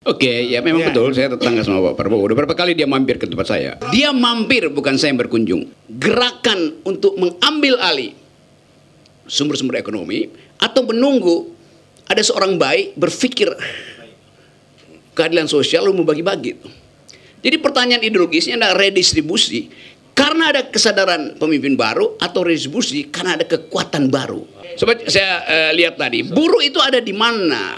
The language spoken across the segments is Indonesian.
Oke, ya memang betul. Saya tetangga sama Pak Prabowo. Udah berapa kali dia mampir ke tempat saya. Dia mampir, bukan saya yang berkunjung. Gerakan untuk mengambil alih sumber-sumber ekonomi atau menunggu ada seorang baik berpikir keadilan sosial lalu membagi-bagi. Jadi pertanyaan ideologisnya adalah redistribusi karena ada kesadaran pemimpin baru atau redistribusi karena ada kekuatan baru. Sobat, saya lihat tadi, buruh itu ada di mana?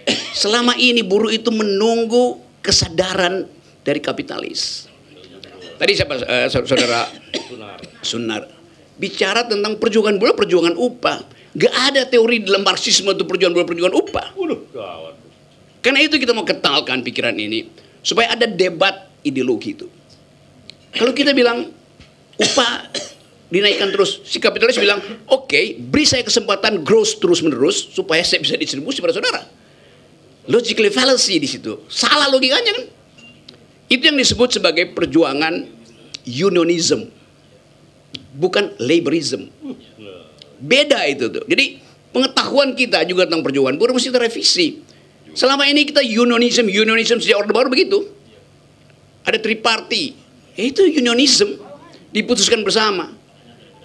Selama ini buruh itu menunggu kesadaran dari kapitalis. Tadi siapa saudara Sunar bicara tentang perjuangan buruh, perjuangan upah. Gak ada teori dalam Marxisme untuk perjuangan buruh, perjuangan upah. Karena itu kita mau kentalkan pikiran ini supaya ada debat ideologi itu. Kalau kita bilang upah dinaikkan terus, si kapitalis bilang, oke, beri saya kesempatan growth terus menerus supaya saya bisa distribusi pada saudara. Logically fallacy di situ, salah logikanya kan? Itu yang disebut sebagai perjuangan unionism, bukan laborism. Beda itu tuh. Jadi pengetahuan kita juga tentang perjuangan buruh mesti terrevisi. Selama ini kita unionism sejak Orde Baru begitu. Ada triparty, itu unionism diputuskan bersama.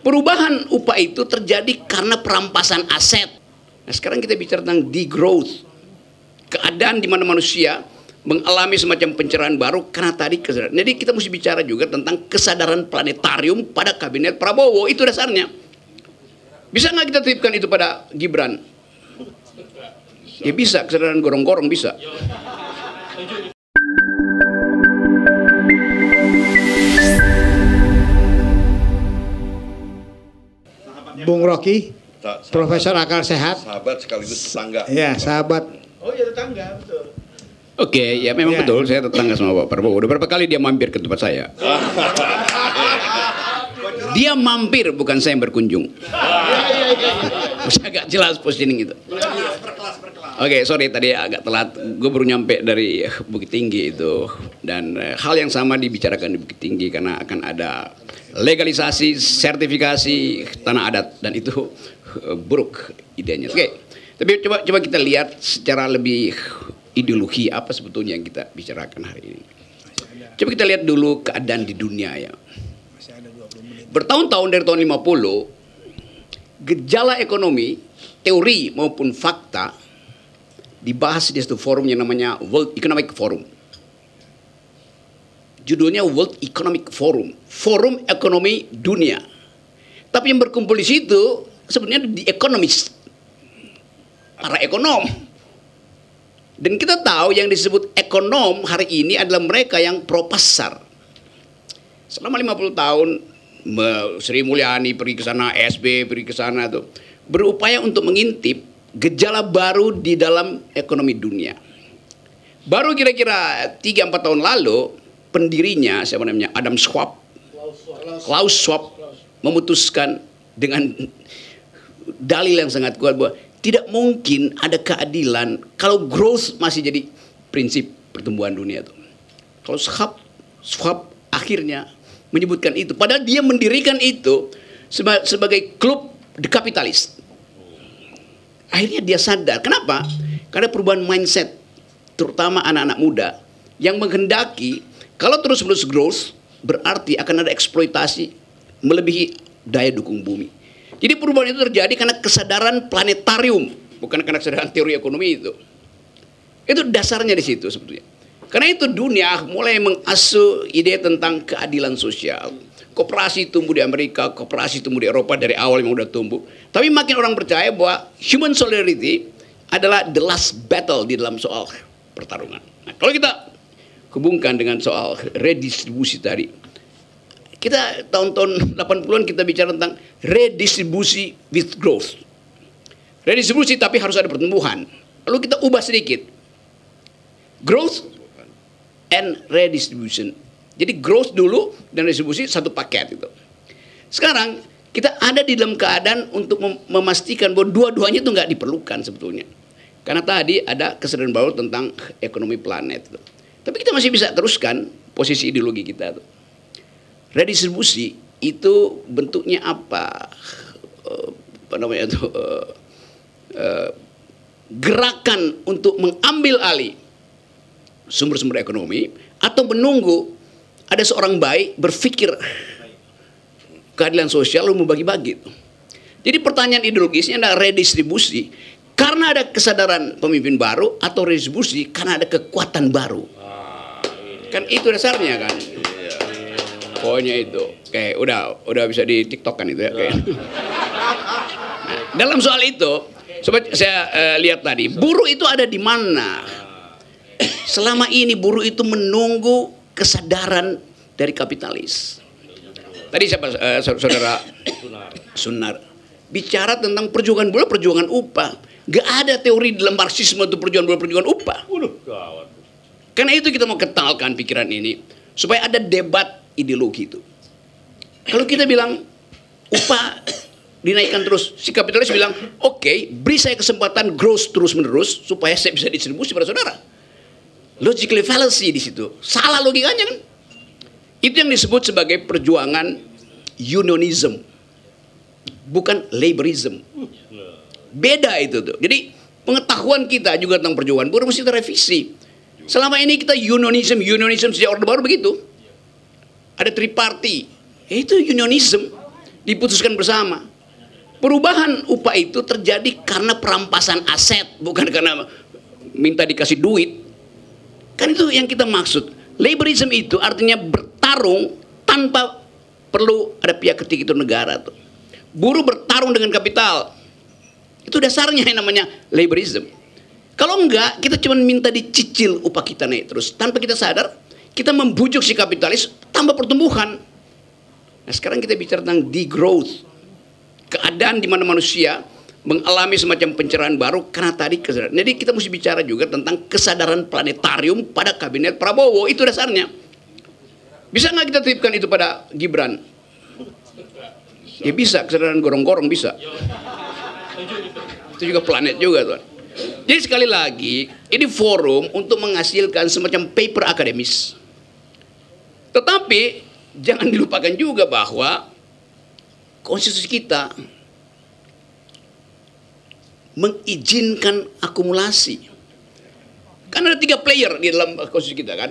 Perubahan upah itu terjadi karena perampasan aset. Nah sekarang kita bicara tentang degrowth. Keadaan di mana manusia mengalami semacam pencerahan baru karena tadi kesadaran. Jadi kita mesti bicara juga tentang kesadaran planetarium pada kabinet Prabowo, itu dasarnya. Bisa nggak kita titipkan itu pada Gibran? Ya bisa, kesadaran gorong-gorong bisa. Bung Rocky, Profesor Akal Sehat. Sahabat sekaligus tetangga. Ya, sahabat. Oh iya tetangga, betul. Oke, ya memang betul. Saya tetangga sama Pak Prabowo. Udah berapa kali dia mampir ke tempat saya. Dia mampir, bukan saya yang berkunjung. Agak jelas positioning itu. Oke, sorry tadi agak telat. Gue baru nyampe dari Bukit Tinggi itu. Dan hal yang sama dibicarakan di Bukit Tinggi karena akan ada legalisasi, sertifikasi tanah adat. Dan itu buruk idenya. Oke, tapi coba kita lihat secara lebih ideologi apa sebetulnya yang kita bicarakan hari ini. Coba kita lihat dulu keadaan di dunia ya. Bertahun-tahun dari tahun 50, gejala ekonomi, teori maupun fakta dibahas di satu forum yang namanya World Economic Forum. Judulnya World Economic Forum, forum ekonomi dunia. Tapi yang berkumpul di situ sebenarnya di economist, para ekonom. Dan kita tahu yang disebut ekonom hari ini adalah mereka yang pro pasar. Selama 50 tahun Sri Mulyani pergi ke sana, SB pergi ke sana tuh, berupaya untuk mengintip gejala baru di dalam ekonomi dunia. Baru kira-kira 3-4 tahun lalu pendirinya siapa namanya Adam Schwab, Klaus Schwab memutuskan dengan dalil yang sangat kuat bahwa tidak mungkin ada keadilan kalau growth masih jadi prinsip pertumbuhan dunia itu. Kalau Schwab akhirnya menyebutkan itu, padahal dia mendirikan itu sebagai klub the kapitalis. Akhirnya dia sadar, kenapa? Karena perubahan mindset, terutama anak-anak muda yang menghendaki kalau terus-menerus growth berarti akan ada eksploitasi melebihi daya dukung bumi. Jadi perubahan itu terjadi karena kesadaran planetarium, bukan karena kesadaran teori ekonomi itu. Itu dasarnya di situ sebetulnya. Karena itu dunia mulai mengasuh ide tentang keadilan sosial. Koperasi tumbuh di Amerika, koperasi tumbuh di Eropa dari awal memang udah tumbuh. Tapi makin orang percaya bahwa human solidarity adalah the last battle di dalam soal pertarungan. Nah, kalau kita hubungkan dengan soal redistribusi tadi, kita tahun-tahun 80-an kita bicara tentang redistribusi with growth. Redistribusi tapi harus ada pertumbuhan. Lalu kita ubah sedikit. Growth and redistribution. Jadi growth dulu dan redistribusi satu paket itu. Sekarang kita ada di dalam keadaan untuk memastikan bahwa dua-duanya itu nggak diperlukan sebetulnya. Karena tadi ada kesadaran baru tentang ekonomi planet. Tapi kita masih bisa teruskan posisi ideologi kita tuh. Redistribusi itu bentuknya apa? Apa namanya itu? Gerakan untuk mengambil alih sumber-sumber ekonomi, atau menunggu ada seorang baik berpikir keadilan sosial lalu membagi-bagi. Jadi pertanyaan ideologisnya adalah redistribusi karena ada kesadaran pemimpin baru, atau redistribusi karena ada kekuatan baru. Kan itu dasarnya kan. Pokoknya itu. Kayak udah bisa di TikTok kan itu ya. Kayak. Nah, dalam soal itu, sobat saya lihat tadi, buruh itu ada di mana? Selama ini buruh itu menunggu kesadaran dari kapitalis. Tadi siapa saudara Sunar bicara tentang perjuangan buruh, perjuangan upah. Gak ada teori dalam Marxisme untuk perjuangan buruh, perjuangan upah. Karena itu kita mau kentalkan pikiran ini supaya ada debat ideologi itu. Kalau kita bilang upah dinaikkan terus, si kapitalis bilang, oke, beri saya kesempatan growth terus menerus supaya saya bisa distribusi pada saudara. Logically fallacy di situ, salah logikanya kan. Itu yang disebut sebagai perjuangan unionism, bukan laborism. Beda itu tuh. Jadi pengetahuan kita juga tentang perjuangan buruh mesti terrevisi. Selama ini kita unionism sejak Orde Baru begitu. Ada triparty, itu unionism, diputuskan bersama. Perubahan upah itu terjadi karena perampasan aset, bukan karena minta dikasih duit. Kan itu yang kita maksud. Laborism itu artinya bertarung tanpa perlu ada pihak ketiga, itu negara tuh. Buruh bertarung dengan kapital. Itu dasarnya yang namanya laborism. Kalau enggak, kita cuma minta dicicil upah kita naik terus. Tanpa kita sadar, kita membujuk si kapitalis tambah pertumbuhan. Nah sekarang kita bicara tentang degrowth. Keadaan di mana manusia mengalami semacam pencerahan baru karena tadi kesadaran. Jadi kita mesti bicara juga tentang kesadaran planetarium pada kabinet Prabowo. Itu dasarnya. Bisa nggak kita titipkan itu pada Gibran? Ya bisa, kesadaran gorong-gorong bisa. Itu juga planet juga tuan. Jadi sekali lagi, ini forum untuk menghasilkan semacam paper akademis. Tetapi jangan dilupakan juga bahwa konstitusi kita mengizinkan akumulasi. Kan ada 3 player di dalam konstitusi kita kan.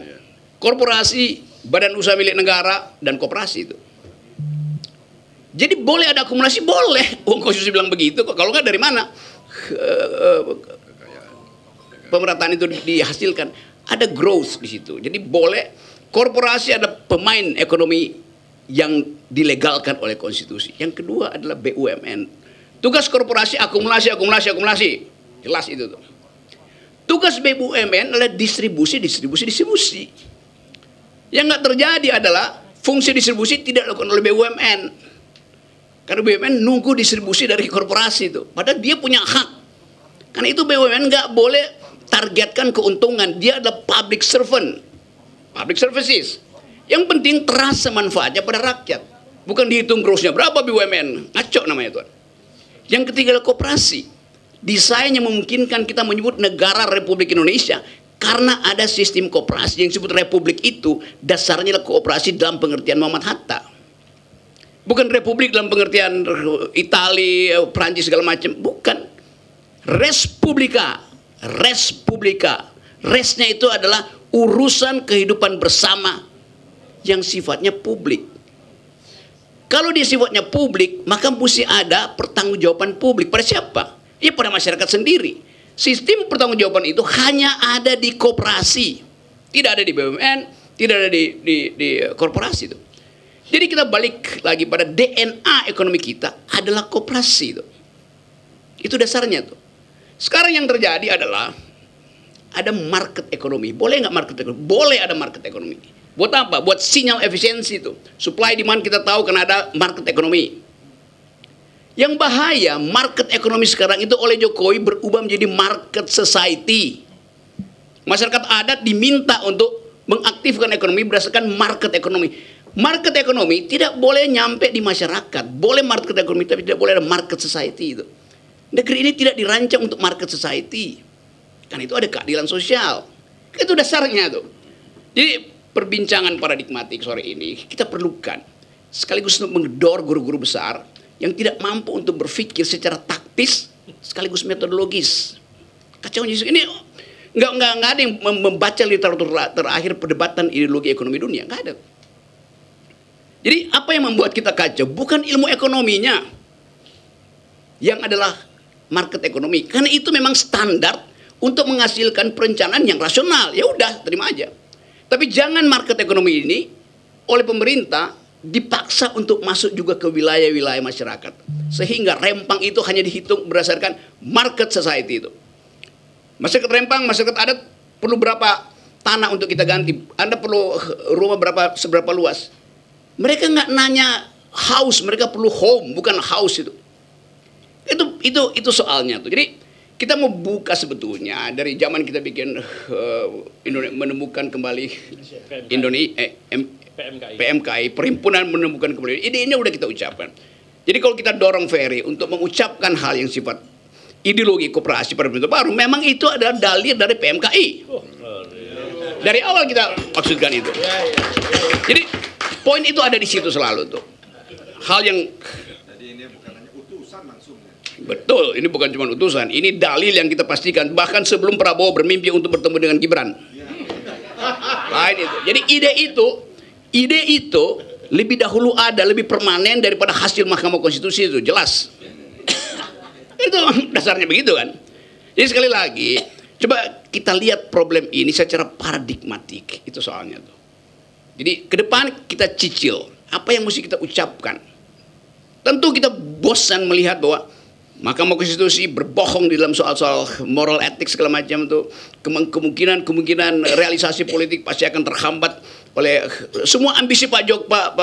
Korporasi, badan usaha milik negara, dan koperasi itu. Jadi boleh ada akumulasi, boleh. Konstitusi bilang begitu. Kalau nggak dari mana pemerataan itu dihasilkan? Ada growth di situ. Jadi boleh korporasi, ada pemain ekonomi yang dilegalkan oleh konstitusi. Yang kedua adalah BUMN. Tugas korporasi akumulasi. Jelas itu tuh. Tugas BUMN adalah distribusi. Yang nggak terjadi adalah fungsi distribusi tidak dilakukan oleh BUMN. Karena BUMN nunggu distribusi dari korporasi itu. Padahal dia punya hak. Karena itu BUMN nggak boleh targetkan keuntungan. Dia adalah public servant. Public services. Yang penting terasa manfaatnya pada rakyat. Bukan dihitung grossnya berapa BUMN. Ngaco namanya tuan. Yang ketiga adalah koperasi. Desain yang memungkinkan kita menyebut negara Republik Indonesia. Karena ada sistem koperasi yang disebut republik itu. Dasarnya adalah kooperasi dalam pengertian Muhammad Hatta. Bukan republik dalam pengertian Italia, Prancis segala macam. Bukan. Respublika. Resnya itu adalah urusan kehidupan bersama yang sifatnya publik. Kalau dia sifatnya publik, maka mesti ada pertanggungjawaban publik. Pada siapa? Ya pada masyarakat sendiri. Sistem pertanggungjawaban itu hanya ada di koperasi. Tidak ada di BUMN, tidak ada di korporasi itu. Jadi kita balik lagi pada DNA ekonomi kita adalah koperasi itu. Itu dasarnya tuh. Sekarang yang terjadi adalah ada market ekonomi. Boleh nggak market ekonomi? Boleh ada market ekonomi. Buat apa? Buat sinyal efisiensi itu. Supply demand kita tahu karena ada market ekonomi. Yang bahaya market ekonomi sekarang itu oleh Jokowi berubah menjadi market society. Masyarakat adat diminta untuk mengaktifkan ekonomi berdasarkan market ekonomi. Market ekonomi tidak boleh nyampe di masyarakat. Boleh market ekonomi tapi tidak boleh ada market society itu. Negeri ini tidak dirancang untuk market society. Kan itu ada keadilan sosial. Itu dasarnya tuh. Jadi perbincangan paradigmatik sore ini kita perlukan sekaligus untuk mengedor guru-guru besar yang tidak mampu untuk berpikir secara taktis sekaligus metodologis. Kacau ini Nggak ada yang membaca literatur terakhir perdebatan ideologi ekonomi dunia, nggak ada. Jadi apa yang membuat kita kacau bukan ilmu ekonominya, yang adalah market ekonomi. Karena itu memang standar untuk menghasilkan perencanaan yang rasional. Ya udah, terima aja. Tapi jangan market ekonomi ini oleh pemerintah dipaksa untuk masuk juga ke wilayah-wilayah masyarakat. Sehingga Rempang itu hanya dihitung berdasarkan market society itu. Masyarakat Rempang, masyarakat adat perlu berapa tanah untuk kita ganti. Anda perlu rumah seberapa luas. Mereka nggak nanya house, mereka perlu home, bukan house itu. Itu soalnya tuh. Jadi kita mau buka sebetulnya dari zaman kita bikin menemukan kembali PMKI, Perhimpunan Menemukan Kembali. Idenya udah kita ucapkan. Jadi kalau kita dorong Ferry untuk mengucapkan hal yang sifat ideologi koperasi pada bentuk baru, memang itu adalah dalil dari PMKI. Dari awal kita maksudkan itu. Jadi poin itu ada di situ selalu tuh. Hal yang betul, ini bukan cuma utusan, ini dalil yang kita pastikan bahkan sebelum Prabowo bermimpi untuk bertemu dengan Gibran. Lain itu. Jadi ide itu lebih dahulu ada, lebih permanen daripada hasil Mahkamah Konstitusi itu, jelas. Itu dasarnya begitu kan. Jadi sekali lagi, coba kita lihat problem ini secara paradigmatik, itu soalnya tuh. Jadi ke depan kita cicil apa yang mesti kita ucapkan. Tentu kita bosan melihat bahwa Mahkamah Konstitusi berbohong di dalam soal-soal moral etik segala macam itu. Kemungkinan realisasi politik pasti akan terhambat oleh semua ambisi Pak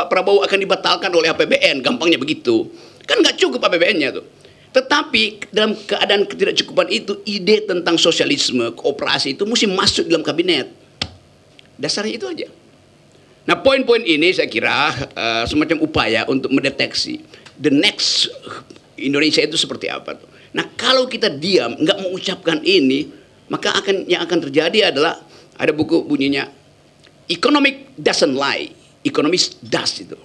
Prabowo akan dibatalkan oleh APBN, gampangnya begitu. Kan nggak cukup APBN-nya tuh. Tetapi dalam keadaan ketidakcukupan itu, ide tentang sosialisme, kooperasi itu mesti masuk dalam kabinet. Dasarnya itu aja. Nah, poin-poin ini saya kira semacam upaya untuk mendeteksi the next Indonesia itu seperti apa tuh. Nah, kalau kita diam, nggak mengucapkan ini, maka yang akan terjadi adalah ada buku bunyinya Economic doesn't lie, economist does itu.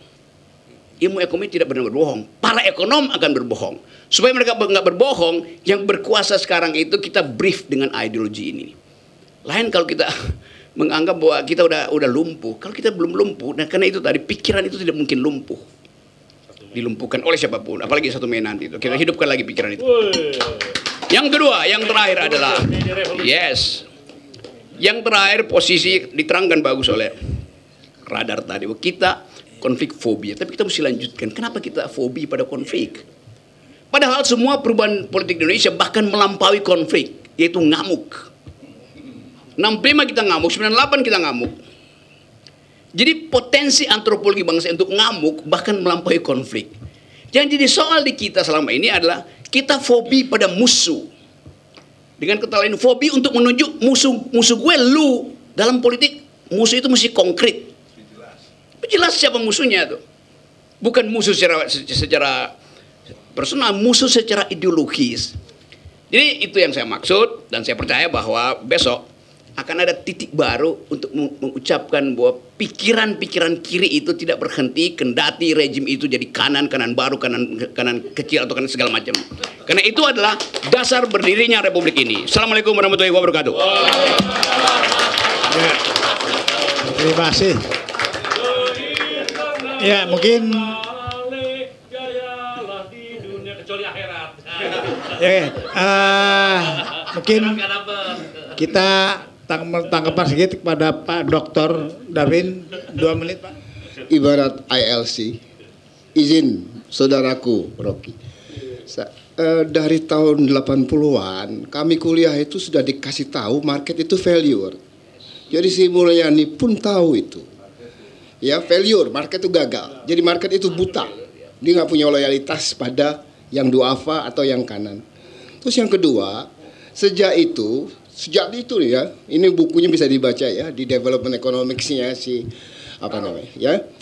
Ilmu ekonomi tidak benar berbohong. Para ekonom akan berbohong. Supaya mereka nggak berbohong, yang berkuasa sekarang itu kita brief dengan ideologi ini. Lain kalau kita menganggap bahwa kita udah lumpuh. Kalau kita belum lumpuh, nah karena itu tadi pikiran itu tidak mungkin lumpuh. Dilumpuhkan oleh siapapun, apalagi 1 Mei nanti itu. Kita hidupkan lagi pikiran itu. Yang kedua, yang terakhir adalah yang terakhir posisi diterangkan bagus oleh Radar tadi. Kita konflik fobia, tapi kita mesti lanjutkan. Kenapa kita fobi pada konflik? Padahal semua perubahan politik di Indonesia bahkan melampaui konflik, yaitu ngamuk. 65 kita ngamuk, 98 kita ngamuk. Jadi potensi antropologi bangsa untuk ngamuk bahkan melampaui konflik. Yang jadi soal di kita selama ini adalah kita fobi pada musuh. Dengan kata lain, fobi untuk menunjuk musuh gue lu. Dalam politik musuh itu mesti konkret. Jelas siapa musuhnya tuh. Bukan musuh secara personal, musuh secara ideologis. Jadi itu yang saya maksud, dan saya percaya bahwa besok akan ada titik baru untuk mengucapkan bahwa pikiran-pikiran kiri itu tidak berhenti kendati rejim itu jadi kanan baru, kanan kecil atau kanan segala macam. Karena itu adalah dasar berdirinya Republik ini. Assalamualaikum warahmatullahi wabarakatuh. Ya. Terima kasih. Ya, mungkin mungkin kita tanggapan sedikit kepada Pak Dr. Darwin, 2 menit Pak. Ibarat ILC, izin saudaraku Rocky. Dari tahun 80-an kami kuliah itu sudah dikasih tahu market itu failure. Jadi si Mulyani pun tahu itu. Ya, failure, market itu gagal. Jadi market itu buta. Dia nggak punya loyalitas pada yang duafa atau yang kanan. Terus yang kedua, sejak itu ya, ini bukunya bisa dibaca ya di Development Economics-nya si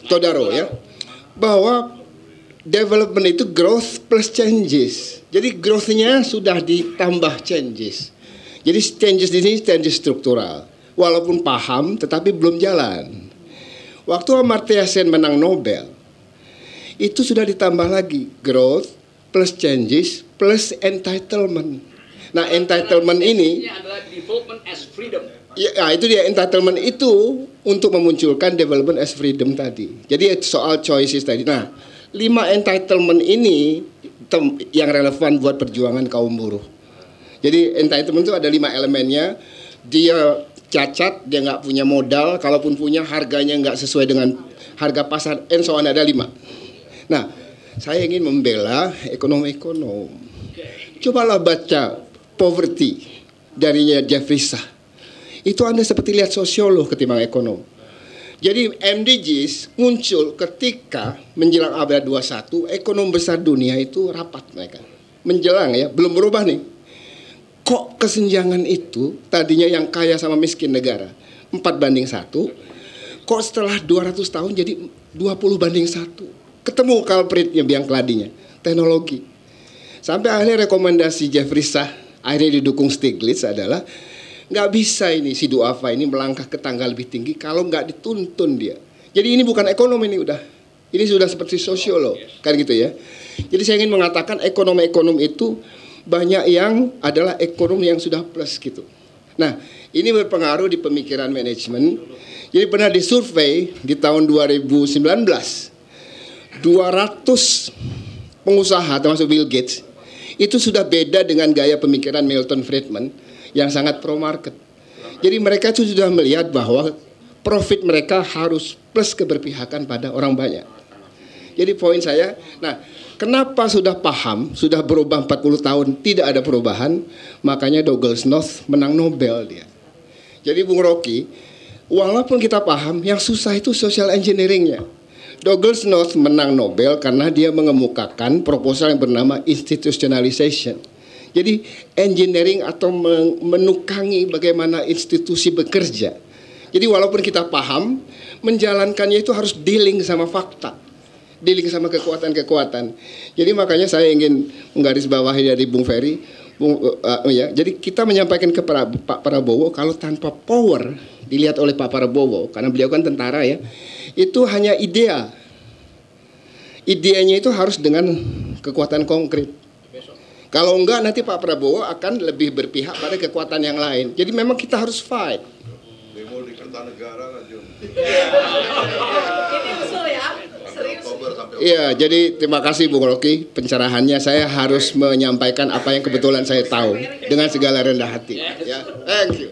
Todaro ya, bahwa development itu growth plus changes. Jadi growth-nya sudah ditambah changes. Jadi changes di sini changes struktural. Walaupun paham tetapi belum jalan. Waktu Amartya Sen menang Nobel, itu sudah ditambah lagi growth plus changes plus entitlement. Nah, entitlement ini adalah development as freedom. ya, itu dia, entitlement itu untuk memunculkan development as freedom tadi. Jadi soal choices tadi. Nah, 5 entitlement ini yang relevan buat perjuangan kaum buruh. Jadi entitlement itu ada 5 elemennya. Dia cacat, dia nggak punya modal, kalaupun punya harganya nggak sesuai dengan harga pasar, and so on, ada 5. Nah, saya ingin membela ekonom-ekonom. Cobalah baca Poverty darinya Jeffrey Sachs. Itu Anda seperti lihat sosiolog ketimbang ekonom. Jadi MDGs muncul ketika menjelang abad 21, ekonom besar dunia itu rapat mereka. Menjelang ya, belum berubah nih. Kok kesenjangan itu tadinya yang kaya sama miskin negara 4:1, kok setelah 200 tahun jadi 20:1. Ketemu culpritnya, biang keladinya, teknologi. Sampai akhirnya rekomendasi Jeffrey Sachs, akhirnya didukung Stiglitz, adalah nggak bisa ini si duafa ini melangkah ke tangga lebih tinggi kalau nggak dituntun dia. Jadi ini bukan ekonom, ini sudah seperti sosiolog kan gitu ya. Jadi saya ingin mengatakan ekonom-ekonom itu banyak yang adalah ekonom yang sudah plus gitu. Nah, ini berpengaruh di pemikiran manajemen. Jadi pernah disurvei di tahun 2019, 200 pengusaha termasuk Bill Gates itu sudah beda dengan gaya pemikiran Milton Friedman yang sangat pro market. Jadi mereka itu sudah melihat bahwa profit mereka harus plus keberpihakan pada orang banyak. Jadi poin saya, nah, kenapa sudah paham, sudah berubah 40 tahun tidak ada perubahan, makanya Douglas North menang Nobel dia. Jadi Bung Rocky, walaupun kita paham, yang susah itu social engineeringnya. Douglas North menang Nobel karena dia mengemukakan proposal yang bernama institutionalization. Jadi engineering atau menukangi bagaimana institusi bekerja. Jadi walaupun kita paham, menjalankannya itu harus dealing sama fakta, dealing sama kekuatan-kekuatan. Jadi makanya saya ingin menggarisbawahi dari Bung Ferry, jadi kita menyampaikan ke Pak Prabowo, kalau tanpa power dilihat oleh Pak Prabowo, karena beliau kan tentara ya, itu hanya idea. Ideanya itu harus dengan kekuatan konkret. Kalau enggak nanti Pak Prabowo akan lebih berpihak pada kekuatan yang lain. Jadi memang kita harus fight. Demo di Kertanegara kan, Jum. Ini usul ya. Iya, jadi terima kasih Bung Rocky pencerahannya. Saya harus menyampaikan apa yang kebetulan saya tahu dengan segala rendah hati. Ya, thank you.